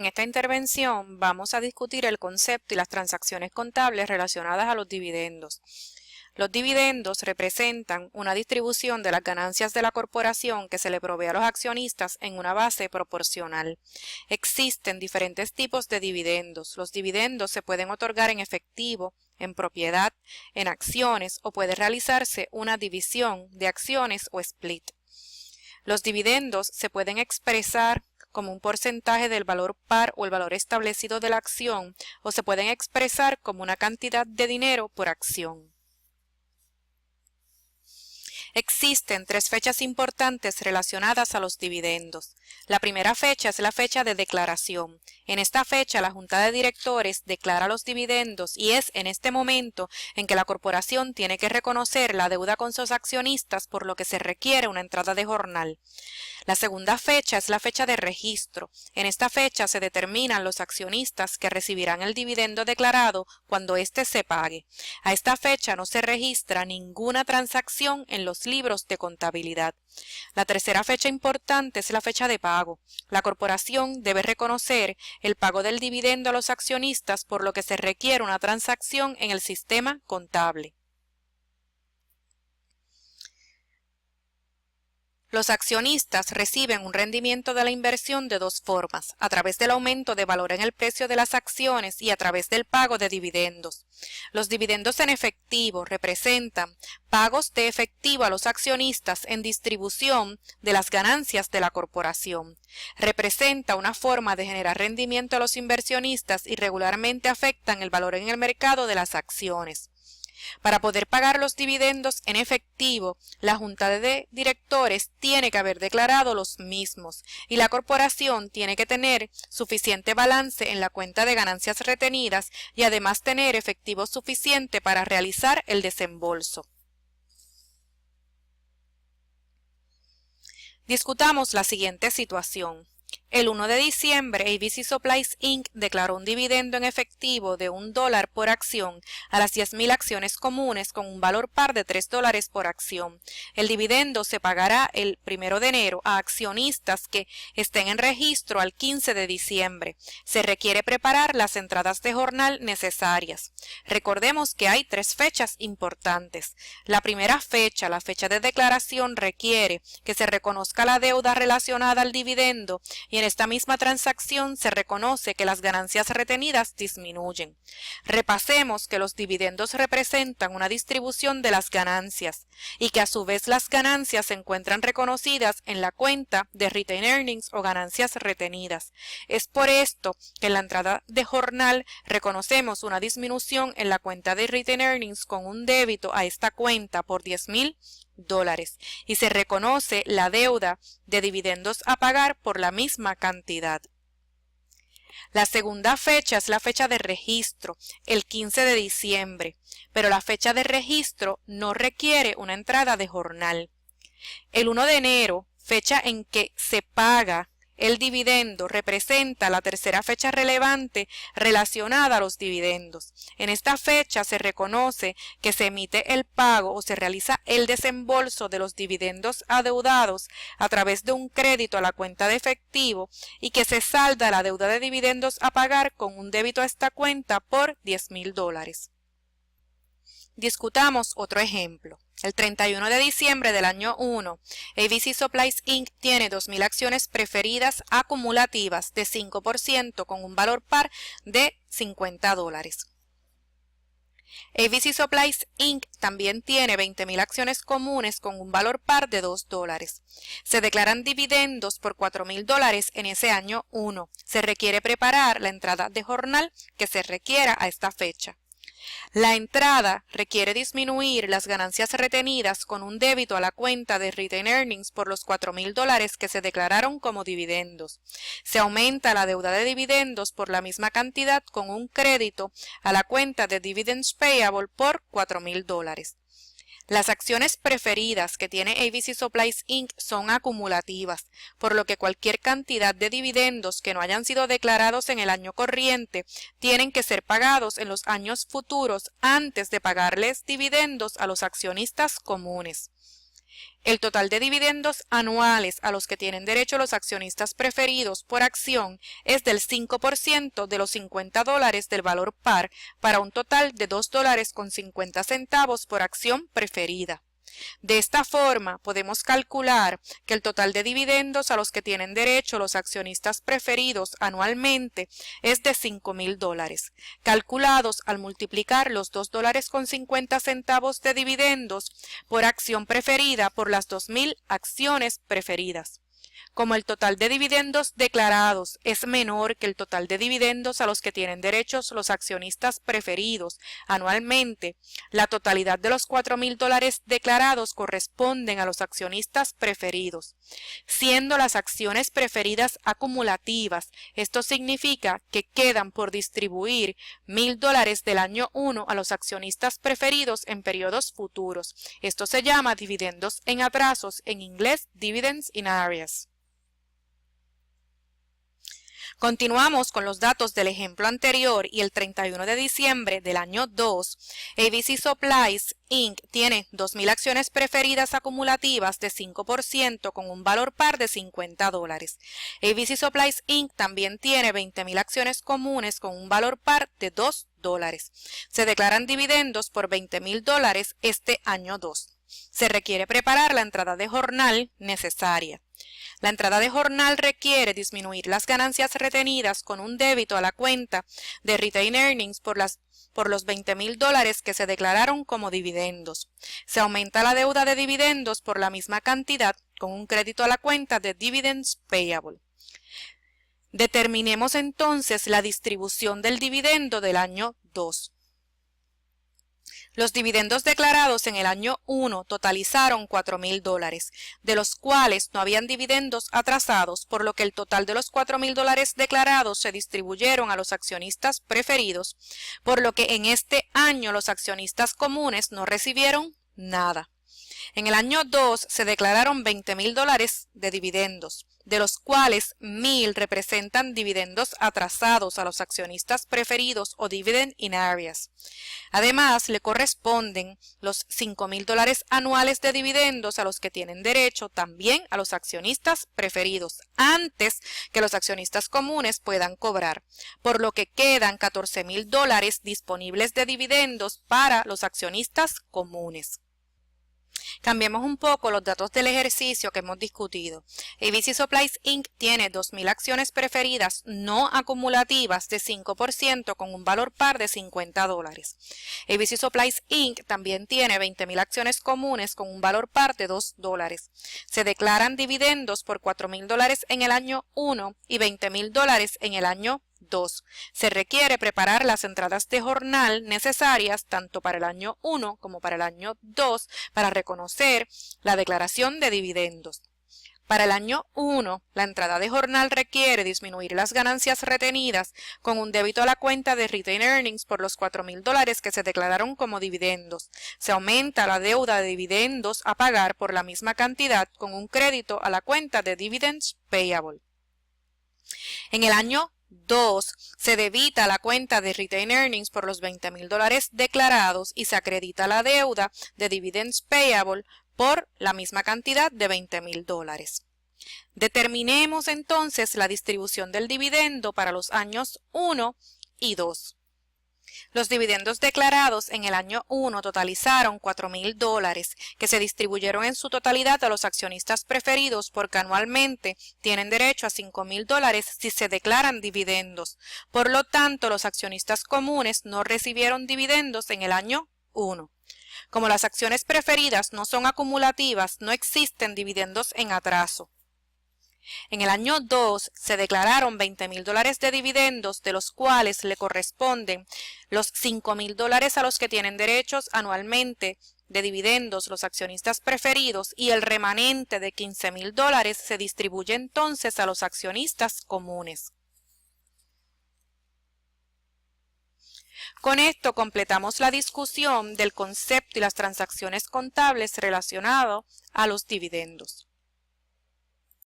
En esta intervención vamos a discutir el concepto y las transacciones contables relacionadas a los dividendos. Los dividendos representan una distribución de las ganancias de la corporación que se le provee a los accionistas en una base proporcional. Existen diferentes tipos de dividendos. Los dividendos se pueden otorgar en efectivo, en propiedad, en acciones o puede realizarse una división de acciones o split. Los dividendos se pueden expresar como un porcentaje del valor par o el valor establecido de la acción, o se pueden expresar como una cantidad de dinero por acción. Existen tres fechas importantes relacionadas a los dividendos. La primera fecha es la fecha de declaración. En esta fecha, la Junta de Directores declara los dividendos y es en este momento en que la corporación tiene que reconocer la deuda con sus accionistas, por lo que se requiere una entrada de jornal. La segunda fecha es la fecha de registro. En esta fecha se determinan los accionistas que recibirán el dividendo declarado cuando éste se pague. A esta fecha no se registra ninguna transacción en los libros de contabilidad. La tercera fecha importante es la fecha de pago. La corporación debe reconocer el pago del dividendo a los accionistas, por lo que se requiere una transacción en el sistema contable. Los accionistas reciben un rendimiento de la inversión de dos formas: a través del aumento de valor en el precio de las acciones y a través del pago de dividendos. Los dividendos en efectivo representan pagos de efectivo a los accionistas en distribución de las ganancias de la corporación. Representa una forma de generar rendimiento a los inversionistas y regularmente afectan el valor en el mercado de las acciones. Para poder pagar los dividendos en efectivo, la Junta de Directores tiene que haber declarado los mismos y la corporación tiene que tener suficiente balance en la cuenta de ganancias retenidas y además tener efectivo suficiente para realizar el desembolso. Discutamos la siguiente situación. El 1 de diciembre, ABC Supplies Inc. declaró un dividendo en efectivo de $1 por acción a las 10,000 acciones comunes con un valor par de $3 por acción. El dividendo se pagará el 1 de enero a accionistas que estén en registro al 15 de diciembre. Se requiere preparar las entradas de jornal necesarias. Recordemos que hay tres fechas importantes. La primera fecha, la fecha de declaración, requiere que se reconozca la deuda relacionada al dividendo y en esta misma transacción se reconoce que las ganancias retenidas disminuyen. Repasemos que los dividendos representan una distribución de las ganancias y que a su vez las ganancias se encuentran reconocidas en la cuenta de Retained Earnings o ganancias retenidas. Es por esto que en la entrada de jornal reconocemos una disminución en la cuenta de Retained Earnings con un débito a esta cuenta por $10,000 y se reconoce la deuda de dividendos a pagar por la misma cantidad. La segunda fecha es la fecha de registro, el 15 de diciembre, pero la fecha de registro no requiere una entrada de jornal. El 1 de enero, fecha en que se paga el dividendo, representa la tercera fecha relevante relacionada a los dividendos. En esta fecha se reconoce que se emite el pago o se realiza el desembolso de los dividendos adeudados a través de un crédito a la cuenta de efectivo y que se salda la deuda de dividendos a pagar con un débito a esta cuenta por $10,000. Discutamos otro ejemplo. El 31 de diciembre del año 1, ABC Supplies Inc. tiene 2,000 acciones preferidas acumulativas de 5% con un valor par de $50. ABC Supplies Inc. también tiene 20,000 acciones comunes con un valor par de $2. Se declaran dividendos por $4,000 en ese año 1. Se requiere preparar la entrada de jornal que se requiera a esta fecha. La entrada requiere disminuir las ganancias retenidas con un débito a la cuenta de Retained Earnings por los $4,000 que se declararon como dividendos. Se aumenta la deuda de dividendos por la misma cantidad con un crédito a la cuenta de Dividends Payable por $4,000. Las acciones preferidas que tiene ABC Supplies Inc. son acumulativas, por lo que cualquier cantidad de dividendos que no hayan sido declarados en el año corriente tienen que ser pagados en los años futuros antes de pagarles dividendos a los accionistas comunes. El total de dividendos anuales a los que tienen derecho los accionistas preferidos por acción es del 5% de los $50 del valor par para un total de $2.50 por acción preferida. De esta forma, podemos calcular que el total de dividendos a los que tienen derecho los accionistas preferidos anualmente es de $5,000, calculados al multiplicar los $2.50 de dividendos por acción preferida por las 2,000 acciones preferidas. Como el total de dividendos declarados es menor que el total de dividendos a los que tienen derechos los accionistas preferidos anualmente, la totalidad de los $4,000 declarados corresponden a los accionistas preferidos. Siendo las acciones preferidas acumulativas, esto significa que quedan por distribuir $1,000 del año 1 a los accionistas preferidos en periodos futuros. Esto se llama dividendos en atrasos, en inglés dividends in arrears. Continuamos con los datos del ejemplo anterior y el 31 de diciembre del año 2, ABC Supplies Inc. tiene 2,000 acciones preferidas acumulativas de 5% con un valor par de $50. ABC Supplies Inc. también tiene 20,000 acciones comunes con un valor par de $2. Se declaran dividendos por $20,000 este año 2. Se requiere preparar la entrada de jornal necesaria. La entrada de jornal requiere disminuir las ganancias retenidas con un débito a la cuenta de Retained Earnings por los $20,000 que se declararon como dividendos. Se aumenta la deuda de dividendos por la misma cantidad con un crédito a la cuenta de Dividends Payable. Determinemos entonces la distribución del dividendo del año 2. Los dividendos declarados en el año 1 totalizaron $4,000, de los cuales no habían dividendos atrasados, por lo que el total de los $4,000 declarados se distribuyeron a los accionistas preferidos, por lo que en este año los accionistas comunes no recibieron nada. En el año 2 se declararon $20,000 de dividendos, de los cuales 1,000 representan dividendos atrasados a los accionistas preferidos o dividend in arrears. Además, le corresponden los $5,000 anuales de dividendos a los que tienen derecho también a los accionistas preferidos, antes que los accionistas comunes puedan cobrar, por lo que quedan $14,000 disponibles de dividendos para los accionistas comunes. Cambiemos un poco los datos del ejercicio que hemos discutido. ABC Supplies Inc. tiene 2,000 acciones preferidas no acumulativas de 5% con un valor par de $50. ABC Supplies Inc. también tiene 20,000 acciones comunes con un valor par de $2. Se declaran dividendos por $4,000 en el año 1 y $20,000 en el año 2. Se requiere preparar las entradas de jornal necesarias tanto para el año 1 como para el año 2 para reconocer la declaración de dividendos. Para el año 1, la entrada de jornal requiere disminuir las ganancias retenidas con un débito a la cuenta de Retained Earnings por los $4,000 que se declararon como dividendos. Se aumenta la deuda de dividendos a pagar por la misma cantidad con un crédito a la cuenta de Dividends Payable. En el año 2. Se debita la cuenta de Retained Earnings por los $20,000 declarados y se acredita la deuda de Dividends Payable por la misma cantidad de $20,000. Determinemos entonces la distribución del dividendo para los años 1 y 2. Los dividendos declarados en el año 1 totalizaron $4,000, que se distribuyeron en su totalidad a los accionistas preferidos porque anualmente tienen derecho a $5,000 si se declaran dividendos. Por lo tanto, los accionistas comunes no recibieron dividendos en el año 1. Como las acciones preferidas no son acumulativas, no existen dividendos en atraso. En el año 2 se declararon $20,000 de dividendos, de los cuales le corresponden los $5,000 a los que tienen derechos anualmente de dividendos los accionistas preferidos y el remanente de $15,000 se distribuye entonces a los accionistas comunes. Con esto completamos la discusión del concepto y las transacciones contables relacionadas a los dividendos.